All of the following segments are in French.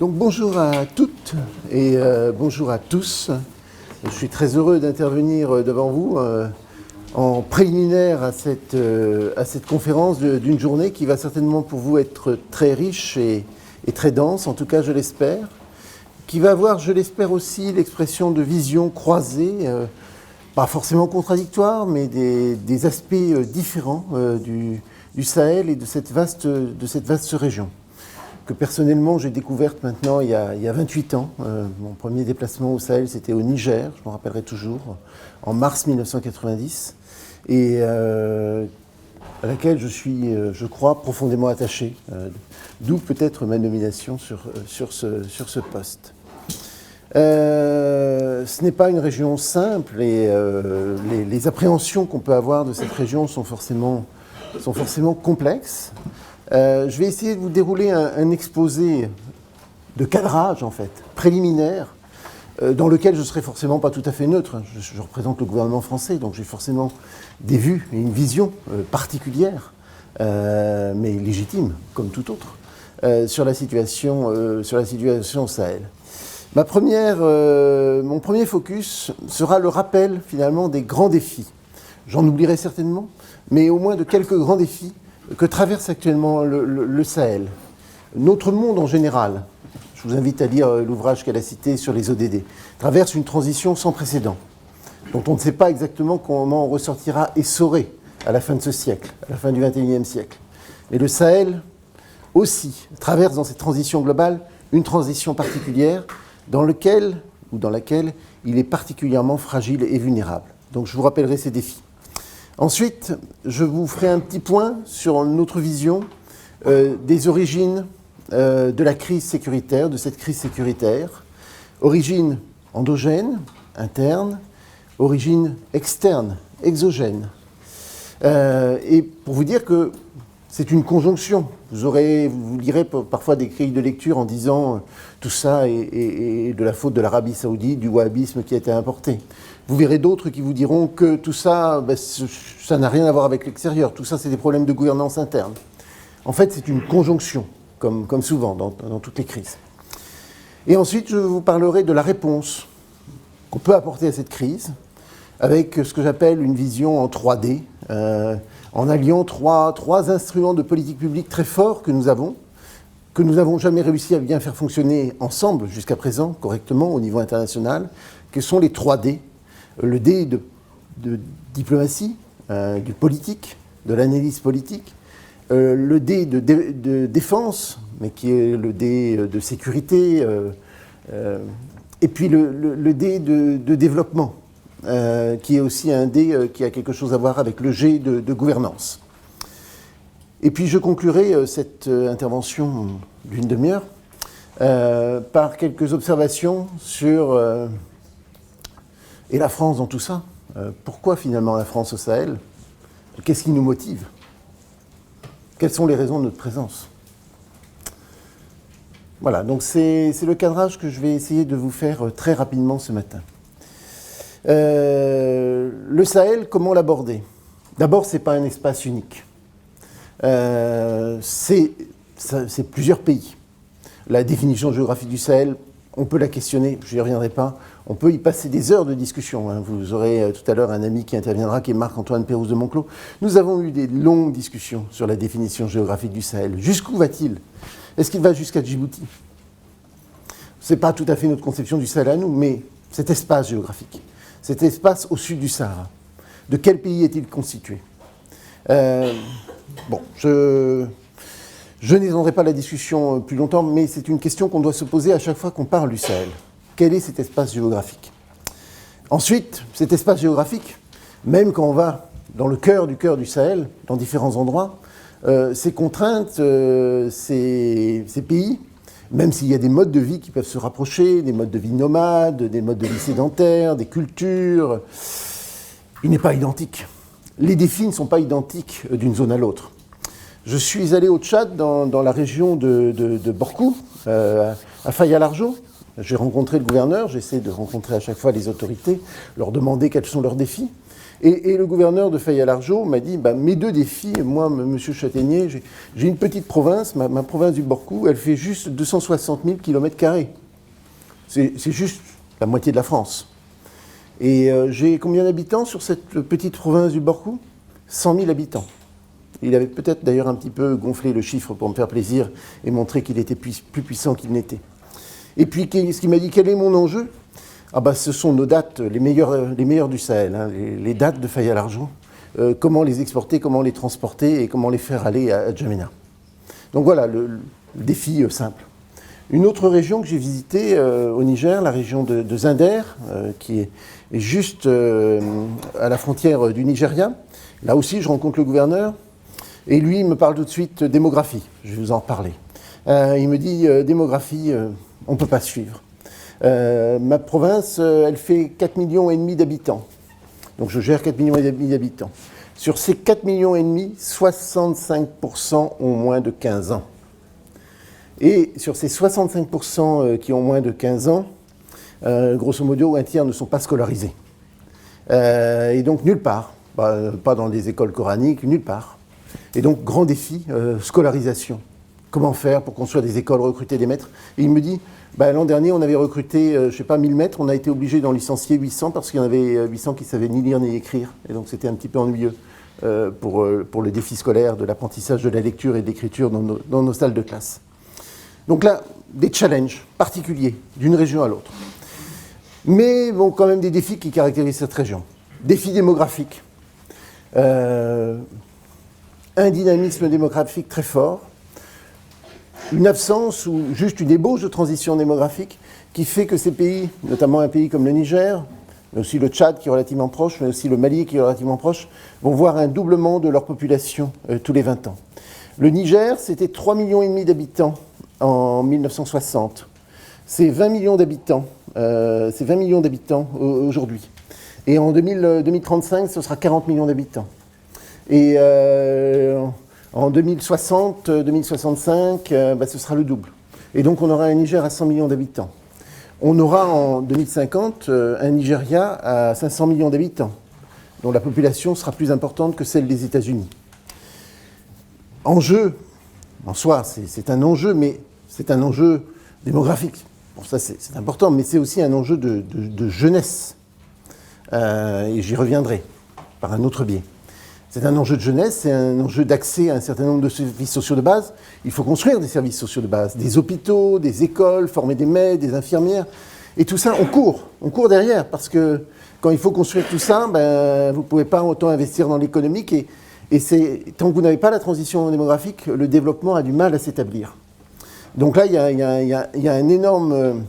Donc bonjour à toutes et bonjour à tous. Je suis très heureux d'intervenir devant vous en préliminaire à cette conférence d'une journée qui va certainement pour vous être très riche et très dense, en tout cas je l'espère, qui va avoir, je l'espère aussi, l'expression de visions croisées, pas forcément contradictoires, mais des aspects différents du Sahel et de cette vaste région, que personnellement j'ai découverte maintenant il y a 28 ans. Mon premier déplacement au Sahel, c'était au Niger, je m'en rappellerai toujours, en mars 1990, et à laquelle je suis, je crois, profondément attaché, d'où peut-être ma nomination sur ce poste. Ce n'est pas une région simple et les appréhensions qu'on peut avoir de cette région sont forcément complexes. Je vais essayer de vous dérouler un exposé de cadrage, en fait, préliminaire, dans lequel je ne serai forcément pas tout à fait neutre. Je représente le gouvernement français, donc j'ai forcément des vues et une vision particulière, mais légitime, comme tout autre, sur la situation au Sahel. Mon premier focus sera le rappel, finalement, des grands défis. J'en oublierai certainement, mais au moins de quelques grands défis que traverse actuellement le Sahel. Notre monde en général, je vous invite à lire l'ouvrage qu'elle a cité sur les ODD, traverse une transition sans précédent, dont on ne sait pas exactement comment on ressortira essoré à la fin de ce siècle, à la fin du XXIe siècle. Mais le Sahel aussi traverse dans cette transition globale une transition particulière dans laquelle il est particulièrement fragile et vulnérable. Donc je vous rappellerai ces défis. Ensuite, je vous ferai un petit point sur notre vision des origines de la crise sécuritaire, de cette crise sécuritaire. Origine endogène, interne, origine externe, exogène. Et pour vous dire que c'est une conjonction. Vous lirez parfois des grilles de lecture en disant tout ça est de la faute de l'Arabie Saoudite, du wahhabisme qui a été importé. Vous verrez d'autres qui vous diront que tout ça, ça n'a rien à voir avec l'extérieur. Tout ça, c'est des problèmes de gouvernance interne. En fait, c'est une conjonction, comme souvent dans toutes les crises. Et ensuite, je vous parlerai de la réponse qu'on peut apporter à cette crise, avec ce que j'appelle une vision en 3D, en alliant trois instruments de politique publique très forts que nous avons jamais réussi à bien faire fonctionner ensemble jusqu'à présent, correctement, au niveau international, que sont les 3D. Le D de diplomatie, du politique, de l'analyse politique, le D de défense, mais qui est le D de sécurité, et puis le D de développement, qui est aussi un D qui a quelque chose à voir avec le G de gouvernance. Et puis je conclurai cette intervention d'une demi-heure par quelques observations sur... Et la France dans tout ça, pourquoi finalement la France au Sahel? Qu'est-ce qui nous motive? Quelles sont les raisons de notre présence? Voilà, donc c'est le cadrage que je vais essayer de vous faire très rapidement ce matin. Le Sahel, comment l'aborder? D'abord, ce n'est pas un espace unique. C'est plusieurs pays. La définition géographique du Sahel, on peut la questionner, je n'y reviendrai pas. On peut y passer des heures de discussion. Vous aurez tout à l'heure un ami qui interviendra, qui est Marc-Antoine Pérouse de Monclos. Nous avons eu des longues discussions sur la définition géographique du Sahel. Jusqu'où va-t-il? Est-ce qu'il va jusqu'à Djibouti? Ce n'est pas tout à fait notre conception du Sahel à nous, mais cet espace géographique, cet espace au sud du Sahara, de quel pays est-il constitué? Je n'étendrai pas la discussion plus longtemps, mais c'est une question qu'on doit se poser à chaque fois qu'on parle du Sahel. Quel est cet espace géographique? Ensuite, cet espace géographique, même quand on va dans le cœur du Sahel, dans différents endroits, ces contraintes, ces pays, même s'il y a des modes de vie qui peuvent se rapprocher, des modes de vie nomades, des modes de vie sédentaires, des cultures, il n'est pas identique. Les défis ne sont pas identiques d'une zone à l'autre. Je suis allé au Tchad, dans la région de Borkou, à Faya-Largeau. J'ai rencontré le gouverneur, j'essaie de rencontrer à chaque fois les autorités, leur demander quels sont leurs défis. Et le gouverneur de Faya-Largeau m'a dit, mes deux défis, moi, monsieur Châtaignier, j'ai une petite province, ma province du Borcou, elle fait juste 260 000 km². C'est juste la moitié de la France. Et j'ai combien d'habitants sur cette petite province du Borcou? 100 000 habitants. Il avait peut-être d'ailleurs un petit peu gonflé le chiffre pour me faire plaisir et montrer qu'il était plus puissant qu'il n'était. Et puis, ce qu'il m'a dit, quel est mon enjeu? Ce sont nos dates, les meilleures du Sahel, hein, les dates de Faya-Largeau. Comment les exporter, comment les transporter et comment les faire aller à N'Djamena. Donc voilà, le défi simple. Une autre région que j'ai visitée au Niger, la région de Zinder, qui est juste à la frontière du Nigeria. Là aussi, je rencontre le gouverneur. Et lui, il me parle tout de suite démographie. Je vais vous en parler. Il me dit, démographie, on ne peut pas suivre. Ma province, elle fait 4,5 millions d'habitants. Donc je gère 4,5 millions d'habitants. Sur ces 4,5 millions, 65% ont moins de 15 ans. Et sur ces 65% qui ont moins de 15 ans, grosso modo, un tiers ne sont pas scolarisés. Et donc nulle part, pas dans des écoles coraniques, nulle part. Et donc grand défi, scolarisation. Comment faire pour construire des écoles, recruter des maîtres? Et il me dit, l'an dernier, on avait recruté, 1000 maîtres, on a été obligé d'en licencier 800 parce qu'il y en avait 800 qui ne savaient ni lire ni écrire. Et donc c'était un petit peu ennuyeux pour le défi scolaire de l'apprentissage de la lecture et de l'écriture dans nos salles de classe. Donc là, des challenges particuliers d'une région à l'autre. Mais bon, quand même des défis qui caractérisent cette région. Défis démographiques. Un dynamisme démographique très fort. Une absence ou juste une ébauche de transition démographique qui fait que ces pays, notamment un pays comme le Niger, mais aussi le Tchad qui est relativement proche, mais aussi le Mali qui est relativement proche, vont voir un doublement de leur population tous les 20 ans. Le Niger, c'était 3,5 millions d'habitants en 1960. C'est 20 millions d'habitants, aujourd'hui. Et en 2035, ce sera 40 millions d'habitants. Et en 2060, 2065, ce sera le double. Et donc on aura un Niger à 100 millions d'habitants. On aura en 2050 un Nigeria à 500 millions d'habitants, dont la population sera plus importante que celle des États-Unis. Enjeu, en soi, c'est un enjeu, mais c'est un enjeu démographique. Bon, ça c'est important, mais c'est aussi un enjeu de jeunesse. Et j'y reviendrai par un autre biais. C'est un enjeu de jeunesse, c'est un enjeu d'accès à un certain nombre de services sociaux de base. Il faut construire des services sociaux de base, des hôpitaux, des écoles, former des maîtres, des infirmières. Et tout ça, on court derrière, parce que quand il faut construire tout ça, vous ne pouvez pas autant investir dans l'économique. Et tant que vous n'avez pas la transition démographique, le développement a du mal à s'établir. Donc là, il y a un énorme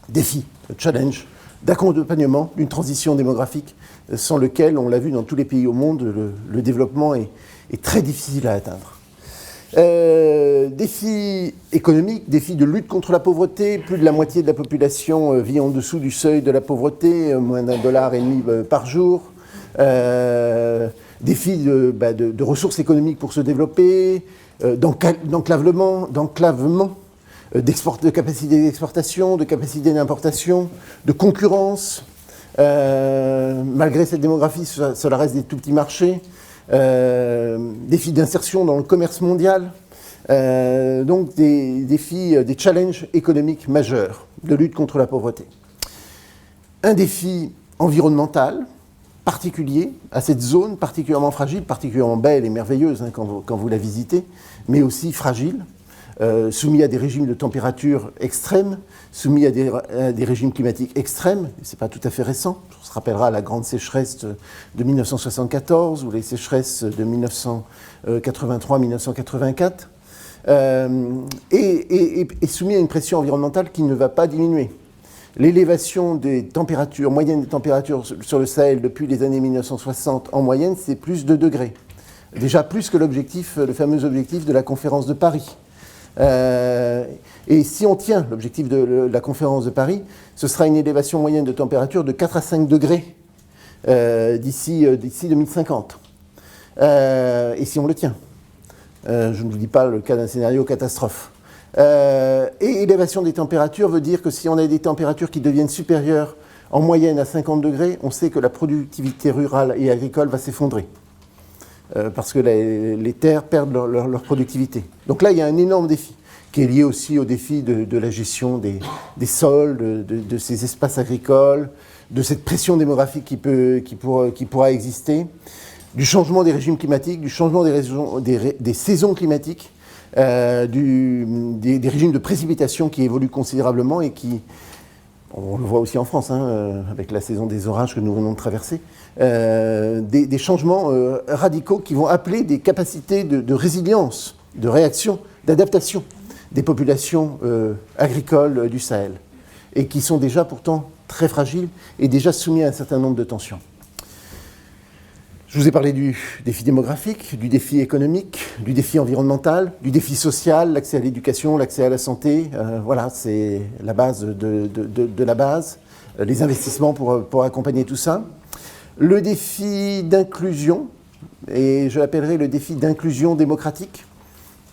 défi, challenge, d'accompagnement d'une transition démographique sans lequel, on l'a vu dans tous les pays au monde, le développement est très difficile à atteindre. Défi économique, défi de lutte contre la pauvreté. Plus de la moitié de la population vit en dessous du seuil de la pauvreté, moins d'1,5 $ par jour. Défi de ressources économiques pour se développer, d'enclavement, de capacité d'exportation, de capacité d'importation, de concurrence. Malgré cette démographie, cela reste des tout petits marchés. Défis d'insertion dans le commerce mondial. Donc des défis, des challenges économiques majeurs de lutte contre la pauvreté. Un défi environnemental particulier à cette zone particulièrement fragile, particulièrement belle et merveilleuse quand vous la visitez, mais aussi fragile. Soumis à des régimes de température extrêmes, soumis à des régimes climatiques extrêmes, et ce n'est pas tout à fait récent. On se rappellera la grande sécheresse de 1974 ou les sécheresses de 1983-1984, et soumis à une pression environnementale qui ne va pas diminuer. L'élévation des températures, moyenne des températures sur le Sahel depuis les années 1960, en moyenne, c'est plus de degrés. Déjà plus que le fameux objectif de la conférence de Paris. Et si on tient l'objectif de la conférence de Paris, ce sera une élévation moyenne de température de 4 à 5 degrés d'ici 2050. Et si on le tient. Je ne vous dis pas le cas d'un scénario catastrophe. Et élévation des températures veut dire que si on a des températures qui deviennent supérieures en moyenne à 50 degrés, on sait que la productivité rurale et agricole va s'effondrer. Parce que les terres perdent leur productivité. Donc là, il y a un énorme défi, qui est lié aussi au défi de la gestion des sols, de ces espaces agricoles, de cette pression démographique qui pourra exister, du changement des régimes climatiques, du changement des saisons climatiques, des régimes de précipitation qui évoluent considérablement et qui, on le voit aussi en France, avec la saison des orages que nous venons de traverser, des changements radicaux qui vont appeler des capacités de résilience, de réaction, d'adaptation des populations agricoles du Sahel, et qui sont déjà pourtant très fragiles et déjà soumis à un certain nombre de tensions. Je vous ai parlé du défi démographique, du défi économique, du défi environnemental, du défi social, l'accès à l'éducation, l'accès à la santé. Voilà, c'est la base de la base, les investissements pour accompagner tout ça. Le défi d'inclusion, et je l'appellerai le défi d'inclusion démocratique.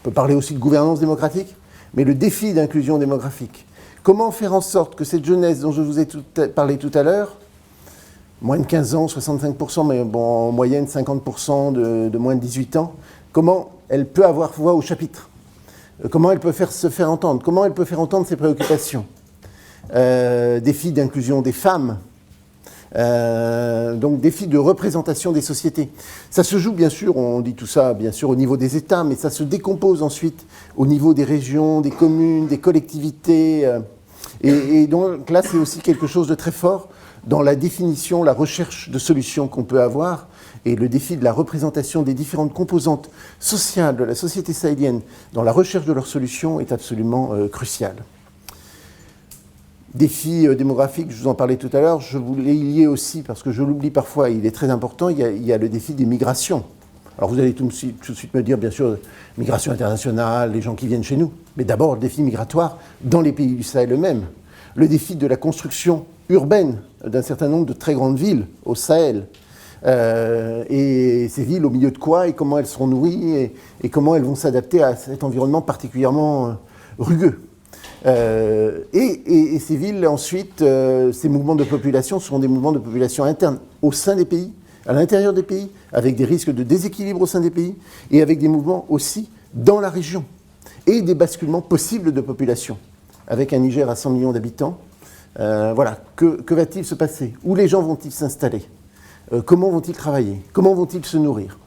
On peut parler aussi de gouvernance démocratique, mais le défi d'inclusion démographique. Comment faire en sorte que cette jeunesse dont je vous ai parlé tout à l'heure, moins de 15 ans, 65%, mais bon, en moyenne 50% de moins de 18 ans, comment elle peut avoir voix au chapitre? Comment elle peut se faire entendre? Comment elle peut faire entendre ses préoccupations? Défi d'inclusion des femmes, donc défi de représentation des sociétés. Ça se joue bien sûr, on dit tout ça bien sûr au niveau des États, mais ça se décompose ensuite au niveau des régions, des communes, des collectivités. Et donc là, c'est aussi quelque chose de très fort dans la définition, la recherche de solutions qu'on peut avoir, et le défi de la représentation des différentes composantes sociales de la société sahélienne dans la recherche de leurs solutions est absolument crucial. Défi démographique, je vous en parlais tout à l'heure, je voulais y lier aussi, parce que je l'oublie parfois, il est très important, il y a le défi des migrations. Alors vous allez tout de suite me dire, bien sûr, migration internationale, les gens qui viennent chez nous, mais d'abord le défi migratoire dans les pays du Sahel eux-mêmes, le défi de la construction urbaine d'un certain nombre de très grandes villes au Sahel, et ces villes au milieu de quoi, et comment elles seront nourries, et comment elles vont s'adapter à cet environnement particulièrement rugueux. Et ces villes, ensuite, ces mouvements de population seront des mouvements de population internes au sein des pays, à l'intérieur des pays, avec des risques de déséquilibre au sein des pays, et avec des mouvements aussi dans la région, et des basculements possibles de population, avec un Niger à 100 millions d'habitants. Voilà, que va-t-il se passer? Où les gens vont-ils s'installer? Comment vont-ils travailler? Comment vont-ils se nourrir?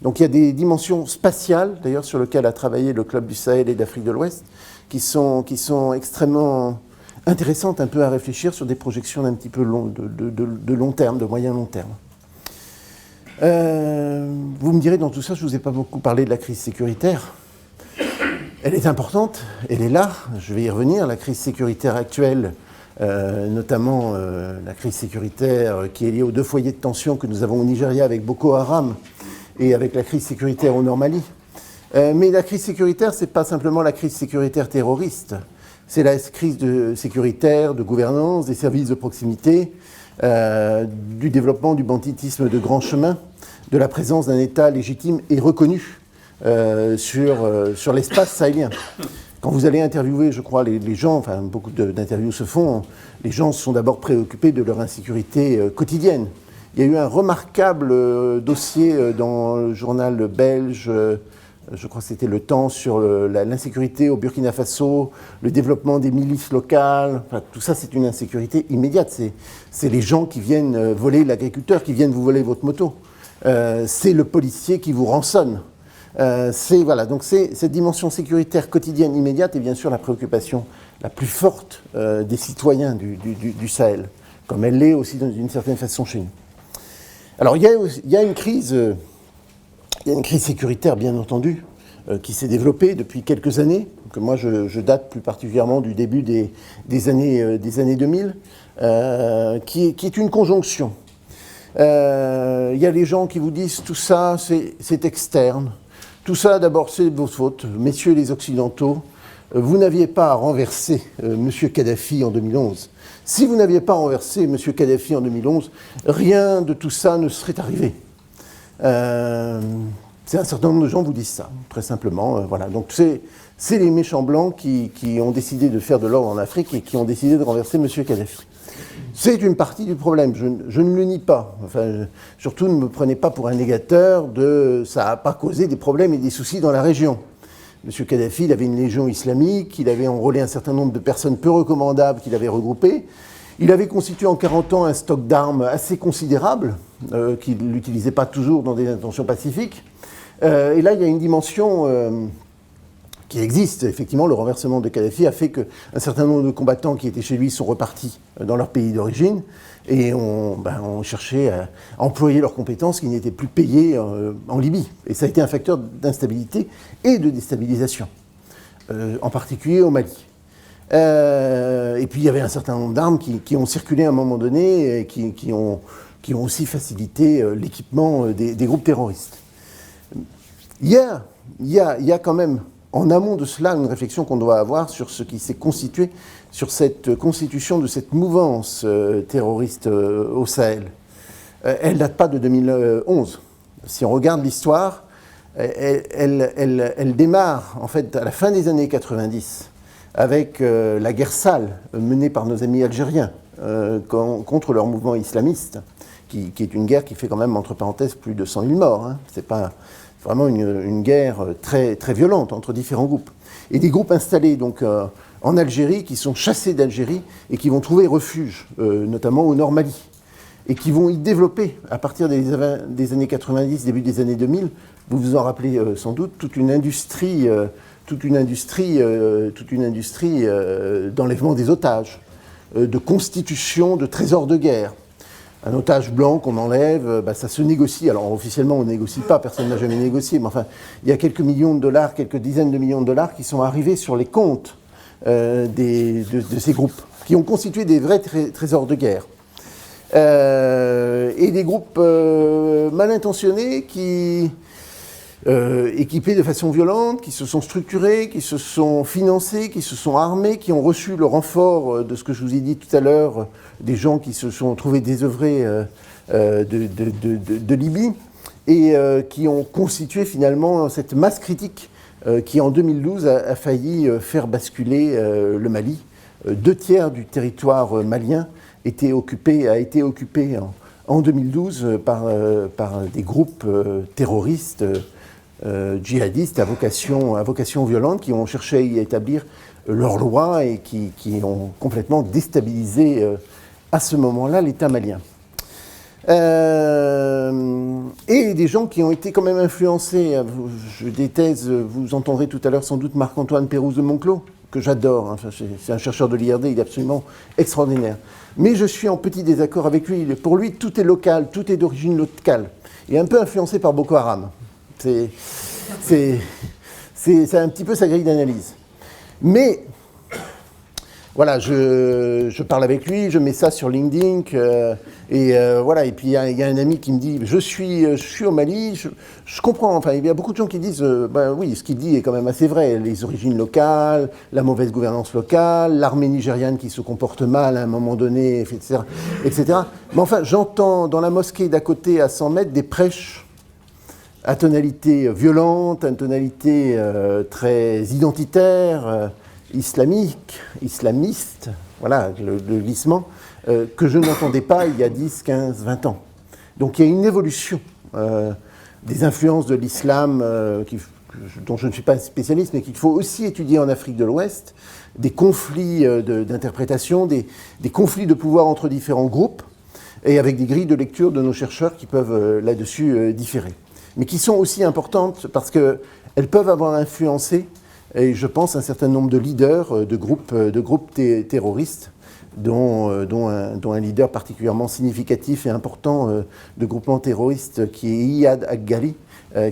Donc il y a des dimensions spatiales, d'ailleurs, sur lesquelles a travaillé le Club du Sahel et d'Afrique de l'Ouest, qui sont extrêmement intéressantes un peu à réfléchir sur des projections d'un petit peu de long terme, de moyen-long terme. Vous me direz, dans tout ça, je ne vous ai pas beaucoup parlé de la crise sécuritaire. Elle est importante, elle est là, je vais y revenir. La crise sécuritaire actuelle, notamment la crise sécuritaire qui est liée aux 2 foyers de tension que nous avons au Nigeria avec Boko Haram et avec la crise sécuritaire au Nord Mali. Mais la crise sécuritaire, ce n'est pas simplement la crise sécuritaire terroriste, c'est la crise sécuritaire, de gouvernance, des services de proximité, du développement du banditisme de grand chemin, de la présence d'un État légitime et reconnu sur l'espace sahélien. Quand vous allez interviewer, je crois, les gens, enfin beaucoup d'interviews se font, les gens sont d'abord préoccupés de leur insécurité quotidienne. Il y a eu un remarquable dossier dans le journal belge, je crois que c'était Le Temps, sur l'insécurité au Burkina Faso, le développement des milices locales. Enfin, tout ça, c'est une insécurité immédiate. C'est les gens qui viennent voler l'agriculteur, qui viennent vous voler votre moto. C'est le policier qui vous rançonne. Voilà, donc c'est cette dimension sécuritaire quotidienne immédiate et bien sûr la préoccupation la plus forte des citoyens du Sahel, comme elle l'est aussi d'une certaine façon chez nous. Alors il y a une crise sécuritaire bien entendu qui s'est développée depuis quelques années, que moi je date plus particulièrement du début des années 2000, qui est une conjonction. Il y a les gens qui vous disent tout ça c'est externe. Tout ça, d'abord, c'est votre faute, messieurs les Occidentaux. Vous n'aviez pas à renverser M. Kadhafi en 2011. Si vous n'aviez pas renversé M. Kadhafi en 2011, rien de tout ça ne serait arrivé. C'est un certain nombre de gens vous disent ça, très simplement. Voilà. Donc c'est les méchants blancs qui ont décidé de faire de l'ordre en Afrique et qui ont décidé de renverser M. Kadhafi. C'est une partie du problème, je ne le nie pas. Enfin, surtout ne me prenez pas pour un négateur ça n'a pas causé des problèmes et des soucis dans la région. M. Kadhafi, il avait une légion islamique, il avait enrôlé un certain nombre de personnes peu recommandables qu'il avait regroupées. Il avait constitué en 40 ans un stock d'armes assez considérable, qu'il n'utilisait pas toujours dans des intentions pacifiques. Et là, il y a une dimension qui existe. Effectivement, le renversement de Kadhafi a fait qu'un certain nombre de combattants qui étaient chez lui sont repartis dans leur pays d'origine et on cherchait à employer leurs compétences qui n'étaient plus payées en Libye. Et ça a été un facteur d'instabilité et de déstabilisation, en particulier au Mali. Et puis il y avait un certain nombre d'armes qui ont circulé à un moment donné et qui ont aussi facilité l'équipement des groupes terroristes. Il y a quand même en amont de cela une réflexion qu'on doit avoir sur ce qui s'est constitué, sur cette constitution de cette mouvance terroriste au Sahel. Elle ne date pas de 2011. Si on regarde l'histoire, elle démarre en fait à la fin des années 90 avec la guerre sale menée par nos amis algériens contre leur mouvement islamiste, qui est une guerre qui fait quand même, entre parenthèses, plus de 100 000 morts. Hein. C'est pas vraiment une guerre très, très violente entre différents groupes. Et des groupes installés donc, en Algérie, qui sont chassés d'Algérie et qui vont trouver refuge, notamment au Nord Mali, et qui vont y développer, à partir des années 90, début des années 2000, vous vous en rappelez sans doute, toute une industrie d'enlèvement des otages, de constitution de trésors de guerre. Un otage blanc qu'on enlève, ça se négocie. Alors officiellement, on ne négocie pas, personne n'a jamais négocié, mais enfin, il y a quelques millions de dollars, quelques dizaines de millions de dollars qui sont arrivés sur les comptes de ces groupes, qui ont constitué des vrais trésors de guerre. Et des groupes mal intentionnés qui, équipés de façon violente, qui se sont structurés, qui se sont financés, qui se sont armés, qui ont reçu le renfort de ce que je vous ai dit tout à l'heure, des gens qui se sont trouvés désœuvrés de Libye, et qui ont constitué finalement cette masse critique qui en 2012 a failli faire basculer le Mali. 2/3 du territoire malien a été occupé en 2012 par des groupes terroristes djihadistes à vocation violente qui ont cherché à y établir leurs lois et qui ont complètement déstabilisé à ce moment-là l'État malien. Et des gens qui ont été quand même influencés. Des thèses, vous entendrez tout à l'heure sans doute Marc-Antoine Pérouse de Monclos, que j'adore. Enfin, c'est un chercheur de l'IRD, il est absolument extraordinaire. Mais je suis en petit désaccord avec lui. Pour lui, tout est local, tout est d'origine locale. Il est un peu influencé par Boko Haram. C'est un petit peu sa grille d'analyse. Mais voilà, je parle avec lui, je mets ça sur LinkedIn, voilà. Et puis il y a un ami qui me dit, je suis au Mali, je comprends. Enfin, il y a beaucoup de gens qui disent, oui, ce qu'il dit est quand même assez vrai. Les origines locales, la mauvaise gouvernance locale, l'armée nigériane qui se comporte mal à un moment donné, etc., etc. Mais enfin, j'entends dans la mosquée d'à côté, à 100 mètres, des prêches à tonalité violente, à tonalité très identitaire, islamiste, voilà, le glissement, que je n'entendais pas il y a 10, 15, 20 ans. Donc il y a une évolution des influences de l'islam dont je ne suis pas spécialiste, mais qu'il faut aussi étudier en Afrique de l'Ouest, des conflits d'interprétation, des conflits de pouvoir entre différents groupes, et avec des grilles de lecture de nos chercheurs qui peuvent là-dessus différer. Mais qui sont aussi importantes parce qu'elles peuvent avoir influencé, et je pense, un certain nombre de leaders de groupes terroristes, dont un leader particulièrement significatif et important de groupement terroriste qui est Iyad Aghali,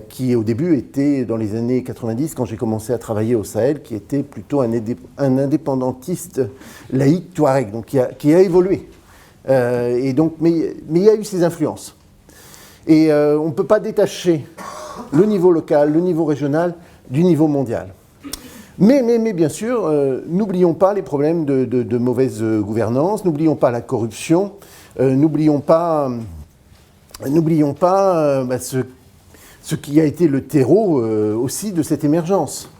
qui au début était, dans les années 90, quand j'ai commencé à travailler au Sahel, qui était plutôt un indépendantiste laïque touareg, donc qui a évolué. Mais il y a eu ces influences. Et on ne peut pas détacher le niveau local, le niveau régional du niveau mondial. Mais bien sûr, n'oublions pas les problèmes de mauvaise gouvernance, n'oublions pas la corruption, n'oublions pas ce qui a été le terreau aussi de cette émergence.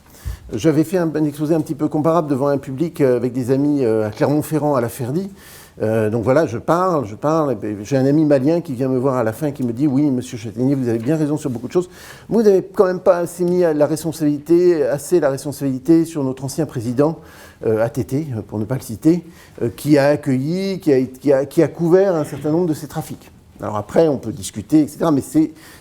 J'avais fait un exposé un petit peu comparable devant un public avec des amis à Clermont-Ferrand, à la Ferdi, Donc voilà, je parle, j'ai un ami malien qui vient me voir à la fin et qui me dit « Oui, monsieur Châtaignier, vous avez bien raison sur beaucoup de choses. Vous n'avez quand même pas assez mis la responsabilité sur notre ancien président, ATT, pour ne pas le citer, qui a accueilli, qui a couvert un certain nombre de ces trafics. » Alors après, on peut discuter, etc. Mais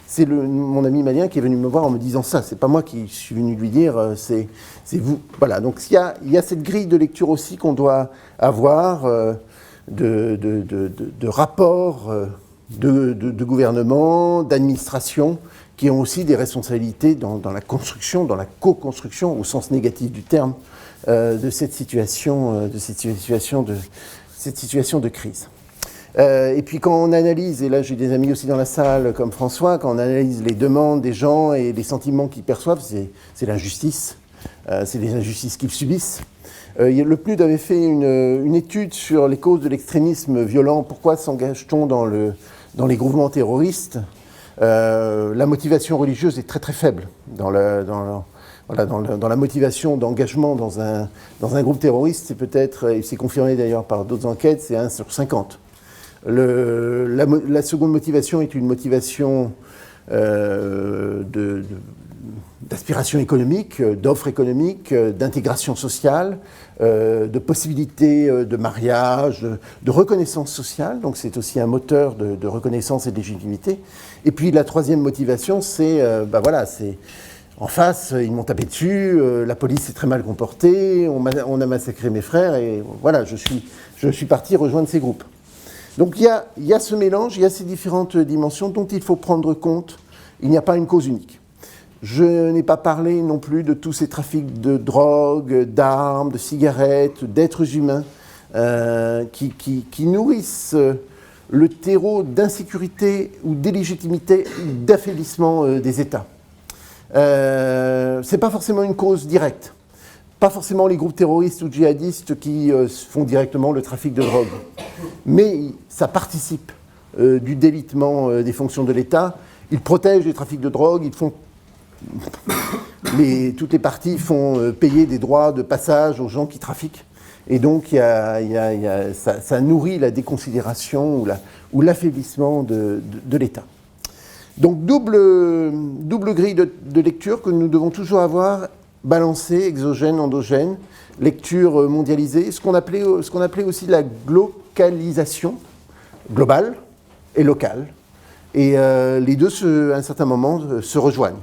c'est mon ami malien qui est venu me voir en me disant ça. C'est pas moi qui suis venu lui dire, c'est vous. Voilà, donc il y a cette grille de lecture aussi qu'on doit avoir, de rapports de gouvernement, d'administration, qui ont aussi des responsabilités dans la construction, dans la co-construction, au sens négatif du terme, de cette situation de crise. Et puis quand on analyse, et là j'ai des amis aussi dans la salle comme François, quand on analyse les demandes des gens et les sentiments qu'ils perçoivent, c'est l'injustice, c'est les injustices qu'ils subissent. Le PNUD avait fait une étude sur les causes de l'extrémisme violent. Pourquoi s'engage-t-on dans les groupements terroristes ? La motivation religieuse est très très faible dans la motivation d'engagement dans un groupe terroriste. C'est peut-être, et c'est confirmé d'ailleurs par d'autres enquêtes, c'est 1 sur 50. La seconde motivation est une motivation d'aspiration économique, d'offres économiques, d'intégration sociale, de possibilités de mariage, de reconnaissance sociale. Donc c'est aussi un moteur de reconnaissance et de légitimité. Et puis la troisième motivation, c'est en face, ils m'ont tapé dessus, la police s'est très mal comportée, on a massacré mes frères, et voilà, je suis parti rejoindre ces groupes. Donc il y a ce mélange, il y a ces différentes dimensions dont il faut prendre compte. Il n'y a pas une cause unique. Je n'ai pas parlé non plus de tous ces trafics de drogue, d'armes, de cigarettes, d'êtres humains qui nourrissent le terreau d'insécurité ou d'illégitimité, d'affaiblissement des États. Ce n'est pas forcément une cause directe. Pas forcément les groupes terroristes ou djihadistes qui font directement le trafic de drogue. Mais ça participe du délitement des fonctions de l'État. Ils protègent les trafics de drogue, toutes les parties font payer des droits de passage aux gens qui trafiquent. Et donc ça nourrit la déconsidération ou l'affaiblissement de l'État. Donc double grille de lecture que nous devons toujours avoir, balancée, exogène, endogène, lecture mondialisée, ce qu'on appelait aussi la glocalisation, globale et locale. Et les deux, à un certain moment, se rejoignent.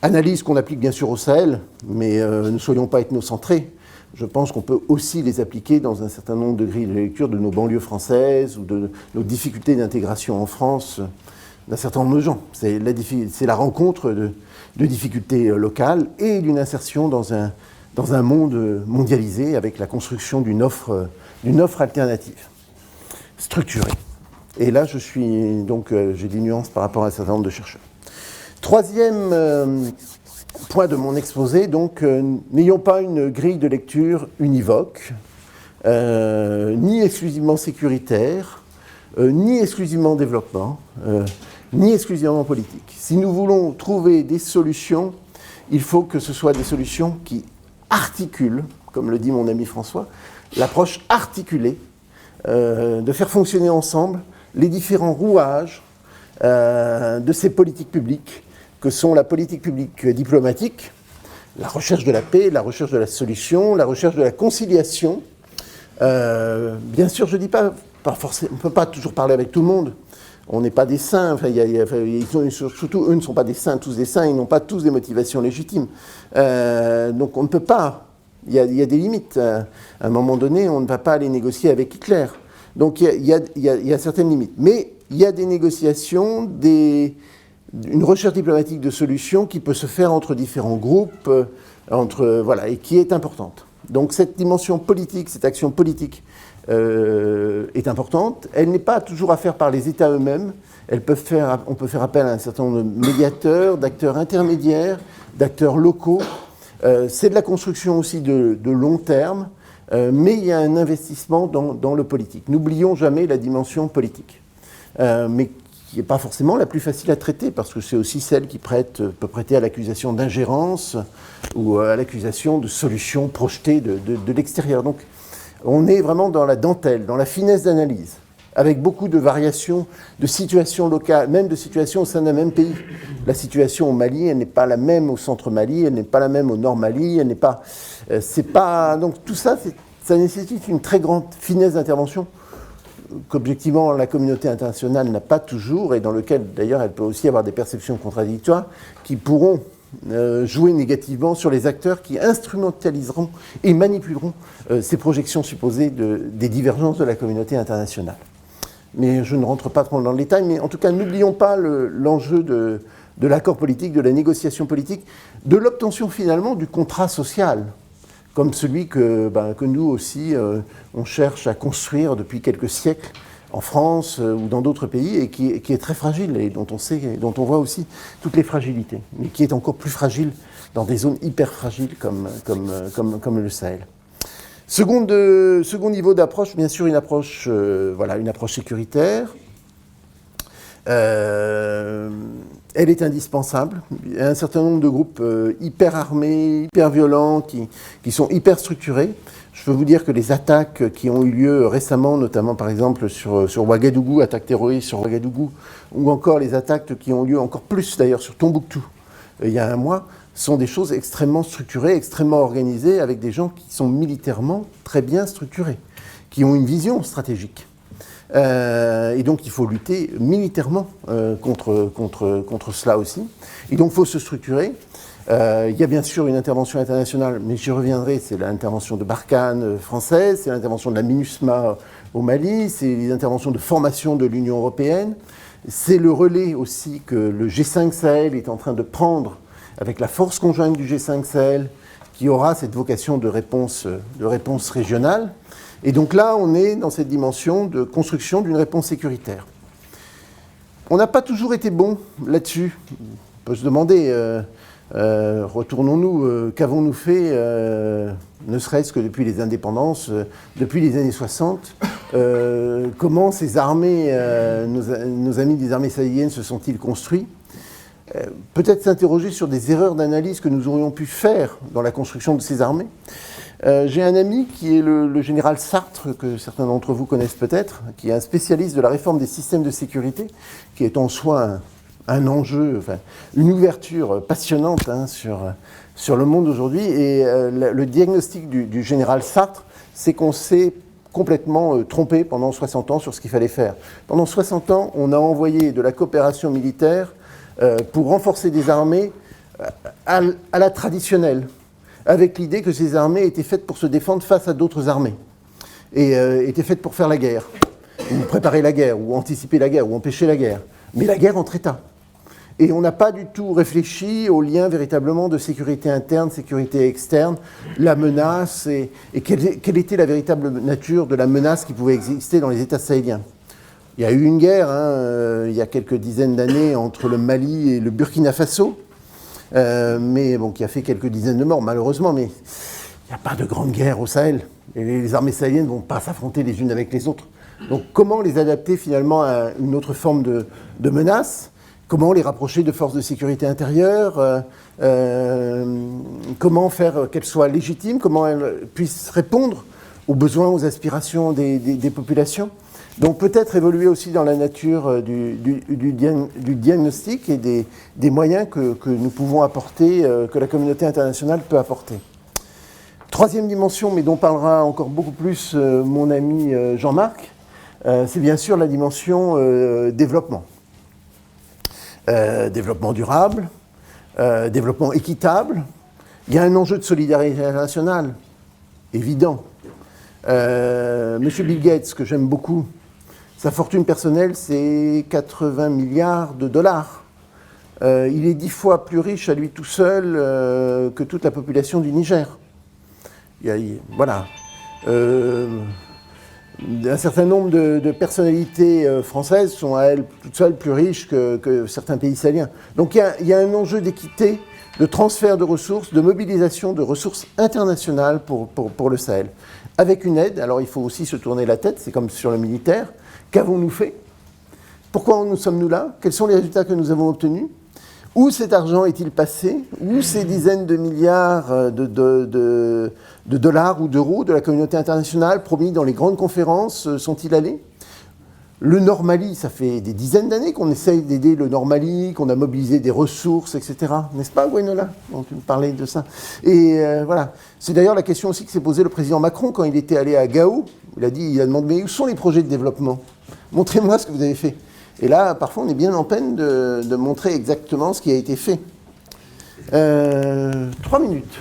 Analyse qu'on applique bien sûr au Sahel, mais ne soyons pas ethnocentrés. Je pense qu'on peut aussi les appliquer dans un certain nombre de grilles de lecture de nos banlieues françaises ou de nos difficultés d'intégration en France d'un certain nombre de gens. C'est la rencontre de difficultés locales et d'une insertion dans un monde mondialisé avec la construction d'une offre alternative, structurée. Et là, j'ai des nuances par rapport à un certain nombre de chercheurs. Troisième point de mon exposé, donc, n'ayons pas une grille de lecture univoque, ni exclusivement sécuritaire, ni exclusivement développement, ni exclusivement politique. Si nous voulons trouver des solutions, il faut que ce soit des solutions qui articulent, comme le dit mon ami François, l'approche articulée, de faire fonctionner ensemble les différents rouages de ces politiques publiques, que sont la politique publique diplomatique, la recherche de la paix, la recherche de la solution, la recherche de la conciliation. Bien sûr, je ne dis pas forcément, on ne peut pas toujours parler avec tout le monde. On n'est pas des saints, surtout eux ne sont pas des saints, tous des saints, ils n'ont pas tous des motivations légitimes. Donc on ne peut pas, il y a des limites. À un moment donné, on ne va pas aller négocier avec Hitler. Donc il y a certaines limites. Mais il y a des négociations, une recherche diplomatique de solutions qui peut se faire entre différents groupes, et qui est importante. Donc cette dimension politique, cette action politique est importante. Elle n'est pas toujours à faire par les États eux-mêmes. On peut faire appel à un certain nombre de médiateurs, d'acteurs intermédiaires, d'acteurs locaux. C'est de la construction aussi de long terme, mais il y a un investissement dans le politique. N'oublions jamais la dimension politique, mais qui n'est pas forcément la plus facile à traiter, parce que c'est aussi celle qui peut prêter à l'accusation d'ingérence ou à l'accusation de solutions projetées de l'extérieur. Donc, On est vraiment dans la dentelle, dans la finesse d'analyse, avec beaucoup de variations de situations locales, même de situations au sein d'un même pays. La situation au Mali, elle n'est pas la même au centre Mali, elle n'est pas la même au nord Mali, elle n'est pas... donc tout ça, ça nécessite une très grande finesse d'intervention qu'objectivement la communauté internationale n'a pas toujours, et dans lequel d'ailleurs elle peut aussi avoir des perceptions contradictoires qui pourront jouer négativement sur les acteurs qui instrumentaliseront et manipuleront ces projections supposées des divergences de la communauté internationale. Mais je ne rentre pas trop dans le détail, mais en tout cas n'oublions pas l'enjeu de l'accord politique, de la négociation politique, de l'obtention finalement du contrat social, comme celui que nous aussi, on cherche à construire depuis quelques siècles en France ou dans d'autres pays, et qui est très fragile, et dont on voit aussi toutes les fragilités, mais qui est encore plus fragile dans des zones hyper fragiles comme le Sahel. Second niveau d'approche, bien sûr, une approche sécuritaire. Elle est indispensable. Il y a un certain nombre de groupes hyper armés, hyper violents, qui sont hyper structurés. Je peux vous dire que les attaques qui ont eu lieu récemment, notamment par exemple sur Ouagadougou, attaques terroristes sur Ouagadougou, ou encore les attaques qui ont eu lieu encore plus d'ailleurs sur Tombouctou il y a un mois, sont des choses extrêmement structurées, extrêmement organisées, avec des gens qui sont militairement très bien structurés, qui ont une vision stratégique. Et donc il faut lutter militairement contre cela aussi. Et donc il faut se structurer. Il y a bien sûr une intervention internationale, mais j'y reviendrai, c'est l'intervention de Barkhane française, c'est l'intervention de la MINUSMA au Mali, c'est les interventions de formation de l'Union européenne, c'est le relais aussi que le G5 Sahel est en train de prendre avec la force conjointe du G5 Sahel, qui aura cette vocation de réponse régionale. Et donc là, on est dans cette dimension de construction d'une réponse sécuritaire. On n'a pas toujours été bon là-dessus. On peut se demander, retournons-nous, qu'avons-nous fait, ne serait-ce que depuis les indépendances, depuis les années 60, comment ces armées, nos amis des armées sahéliennes se sont-ils construits? Peut-être s'interroger sur des erreurs d'analyse que nous aurions pu faire dans la construction de ces armées. J'ai un ami qui est le général Sartre, que certains d'entre vous connaissent peut-être, qui est un spécialiste de la réforme des systèmes de sécurité, qui est en soi un enjeu, une ouverture passionnante sur le monde aujourd'hui. Et le diagnostic du général Sartre, c'est qu'on s'est complètement trompé pendant 60 ans sur ce qu'il fallait faire. Pendant 60 ans, on a envoyé de la coopération militaire pour renforcer des armées à la traditionnelle, avec l'idée que ces armées étaient faites pour se défendre face à d'autres armées, et étaient faites pour faire la guerre, ou préparer la guerre, ou anticiper la guerre, ou empêcher la guerre. Mais la guerre entre États. Et on n'a pas du tout réfléchi au lien véritablement de sécurité interne, sécurité externe, la menace, et quelle était la véritable nature de la menace qui pouvait exister dans les États sahéliens. Il y a eu une guerre, il y a quelques dizaines d'années, entre le Mali et le Burkina Faso, mais qui a fait quelques dizaines de morts, malheureusement, mais il n'y a pas de grande guerre au Sahel. Et les armées sahéliennes ne vont pas s'affronter les unes avec les autres. Donc comment les adapter finalement à une autre forme de menace? Comment les rapprocher de forces de sécurité intérieure? Comment faire qu'elles soient légitimes? Comment elles puissent répondre aux besoins, aux aspirations des populations? Donc peut-être évoluer aussi dans la nature du diagnostic et des moyens que nous pouvons apporter, que la communauté internationale peut apporter. Troisième dimension, mais dont parlera encore beaucoup plus mon ami Jean-Marc, c'est bien sûr la dimension développement. Développement durable, développement équitable. Il y a un enjeu de solidarité internationale, évident. Monsieur Bill Gates, que j'aime beaucoup, sa fortune personnelle, c'est 80 milliards de dollars. Il est 10 fois plus riche à lui tout seul que toute la population du Niger. Voilà. Un certain nombre de personnalités françaises sont à elles toutes seules plus riches que certains pays sahéliens. Donc il y a un enjeu d'équité, de transfert de ressources, de mobilisation de ressources internationales pour le Sahel. Avec une aide, alors il faut aussi se tourner la tête, c'est comme sur le militaire. Qu'avons-nous fait? Pourquoi nous sommes-nous là? Quels sont les résultats que nous avons obtenus? Où cet argent est-il passé? Où ces dizaines de milliards de dollars ou d'euros de la communauté internationale promis dans les grandes conférences sont-ils allés? Le Nord Mali, ça fait des dizaines d'années qu'on essaye d'aider le Nord Mali, qu'on a mobilisé des ressources, etc. N'est-ce pas, Gwenola? Donc, tu me parlais de ça. Et voilà. C'est d'ailleurs la question aussi que s'est posée le président Macron quand il était allé à Gao. Il a demandé, mais où sont les projets de développement? Montrez-moi ce que vous avez fait. Et là, parfois, on est bien en peine de montrer exactement ce qui a été fait. 3 minutes.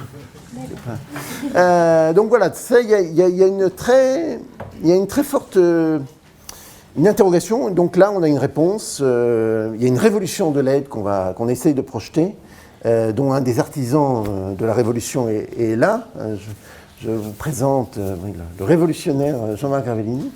Donc voilà, il y a une très forte... une interrogation, donc là on a une réponse, il y a une révolution de l'aide qu'on essaye de projeter, dont un des artisans de la révolution est là. Je vous présente le révolutionnaire Jean-Marc Gravellini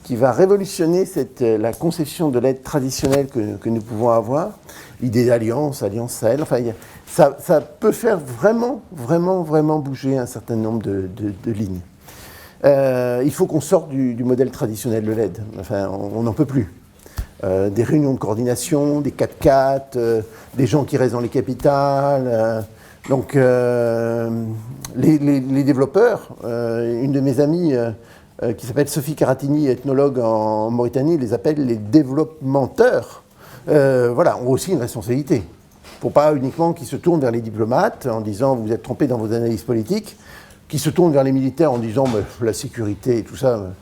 qui va révolutionner la conception de l'aide traditionnelle que nous pouvons avoir, l'idée d'alliance, alliance Sahel, enfin ça peut faire vraiment bouger un certain nombre de lignes. Il faut qu'on sorte du modèle traditionnel de l'aide. Enfin, on n'en peut plus. Des réunions de coordination, des 4x4, des gens qui restent dans les capitales. Donc, les développeurs, une de mes amies qui s'appelle Sophie Caratini, ethnologue en Mauritanie, les appelle les développementeurs. Voilà, ont aussi une responsabilité. Il ne faut pas uniquement qu'ils se tournent vers les diplomates en disant vous êtes trompés dans vos analyses politiques, qui se tournent vers les militaires en disant la sécurité et tout ça,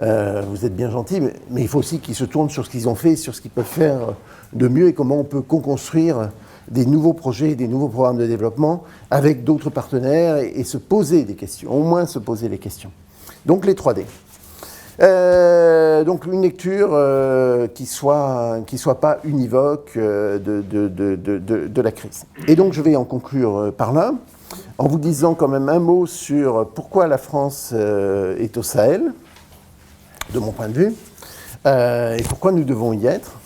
vous êtes bien gentils, mais il faut aussi qu'ils se tournent sur ce qu'ils ont fait, sur ce qu'ils peuvent faire de mieux et comment on peut co-construire des nouveaux projets, des nouveaux programmes de développement avec d'autres partenaires et se poser des questions, au moins se poser les questions. Donc les 3D. Donc une lecture qui soit pas univoque de la crise. Et donc je vais en conclure par là, en vous disant quand même un mot sur pourquoi la France est au Sahel, de mon point de vue, et pourquoi nous devons y être.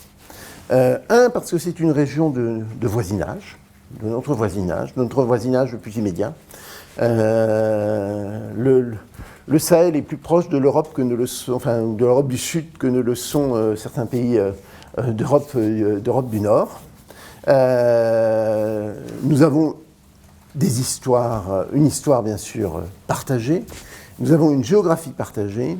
Parce que c'est une région de voisinage, de notre voisinage le plus immédiat. Le Sahel est plus proche de l'Europe que ne le sont, enfin de l'Europe du Sud que ne le sont certains pays d'Europe du Nord. Nous avons des histoires, une histoire bien sûr partagée. Nous avons une géographie partagée.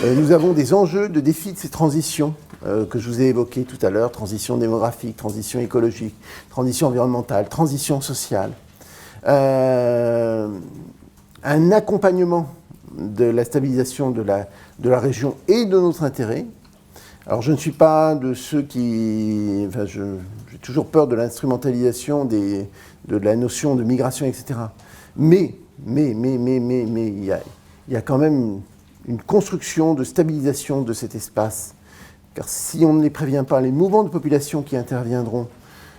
Nous avons des enjeux de défis de ces transitions que je vous ai évoquées tout à l'heure, transition démographique, transition écologique, transition environnementale, transition sociale. Un accompagnement de la stabilisation de la région et de notre intérêt. Alors je ne suis pas de ceux qui... Enfin, j'ai toujours peur de l'instrumentalisation de la notion de migration, etc. Mais il y a quand même une construction de stabilisation de cet espace. Car si on ne les prévient pas, les mouvements de population qui interviendront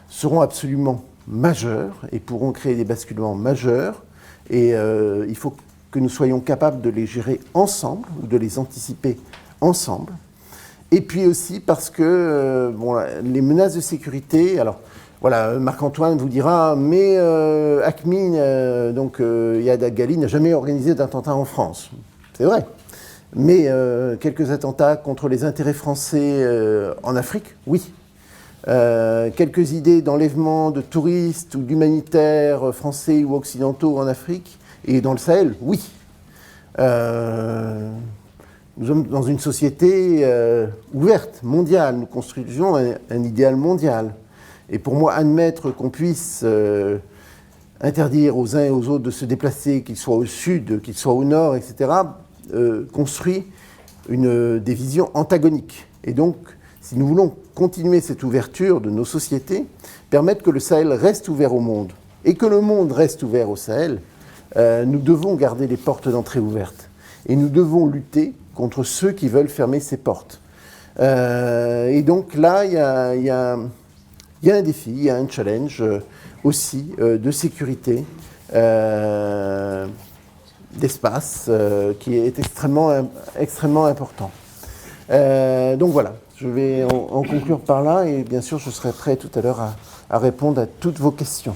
seront absolument majeurs et pourront créer des basculements majeurs. Et il faut que nous soyons capables de les gérer ensemble ou de les anticiper ensemble. Et puis aussi parce que les menaces de sécurité, alors voilà, Marc-Antoine vous dira, mais ACMI, donc Yad Ghali, n'a jamais organisé d'attentat en France. C'est vrai. Mais quelques attentats contre les intérêts français en Afrique, oui. Quelques idées d'enlèvement de touristes ou d'humanitaires français ou occidentaux en Afrique et dans le Sahel, oui. Nous sommes dans une société ouverte, mondiale. Nous construisons un idéal mondial. Et pour moi, admettre qu'on puisse interdire aux uns et aux autres de se déplacer, qu'ils soient au sud, qu'ils soient au nord, etc., construit des visions antagoniques. Et donc, si nous voulons continuer cette ouverture de nos sociétés, permettre que le Sahel reste ouvert au monde, et que le monde reste ouvert au Sahel, nous devons garder les portes d'entrée ouvertes. Et nous devons lutter contre ceux qui veulent fermer ces portes. Et donc là, il y a un défi, il y a un challenge aussi de sécurité, d'espace, qui est extrêmement important. Donc voilà, je vais en conclure par là et bien sûr je serai prêt tout à l'heure à répondre à toutes vos questions.